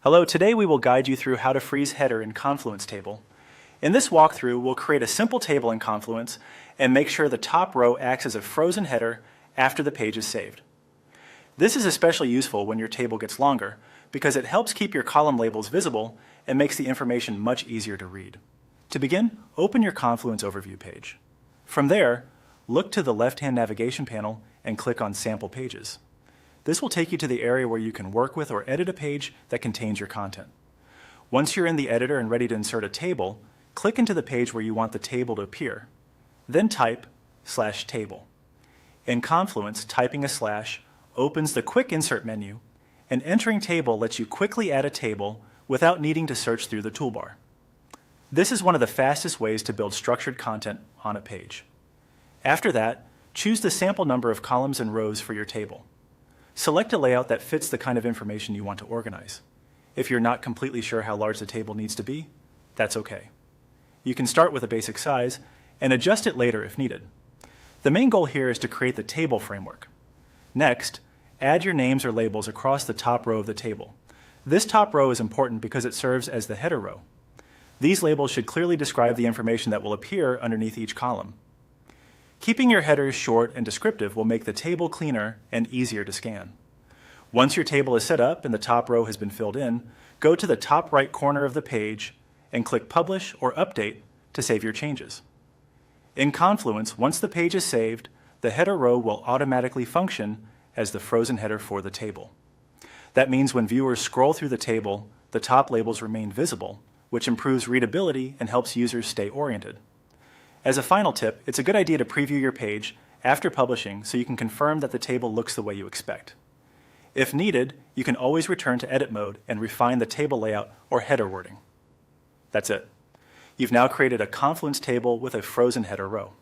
Hello, today we will guide you through how to freeze header in Confluence table. In this walkthrough, we'll create a simple table in Confluence and make sure the top row acts as a frozen header after the page is saved. This is especially useful when your table gets longer because it helps keep your column labels visible and makes the information much easier to read. To begin, open your Confluence overview page. From there, look to the left-hand navigation panel and click on Sample Pages. This will take you to the area where you can work with or edit a page that contains your content. Once you're in the editor and ready to insert a table, click into the page where you want the table to appear. Then type /table. In Confluence, typing a slash opens the Quick Insert menu, and entering table lets you quickly add a table without needing to search through the toolbar. This is one of the fastest ways to build structured content on a page. After that, choose the sample number of columns and rows for your table. Select a layout that fits the kind of information you want to organize. If you're not completely sure how large the table needs to be, that's okay. You can start with a basic size and adjust it later if needed. The main goal here is to create the table framework. Next, add your names or labels across the top row of the table. This top row is important because it serves as the header row. These labels should clearly describe the information that will appear underneath each column. Keeping your headers short and descriptive will make the table cleaner and easier to scan. Once your table is set up and the top row has been filled in, go to the top right corner of the page and click Publish or Update to save your changes. In Confluence, once the page is saved, the header row will automatically function as the frozen header for the table. That means when viewers scroll through the table, the top labels remain visible, which improves readability and helps users stay oriented. As a final tip, it's a good idea to preview your page after publishing so you can confirm that the table looks the way you expect. If needed, you can always return to edit mode and refine the table layout or header wording. That's it. You've now created a Confluence table with a frozen header row.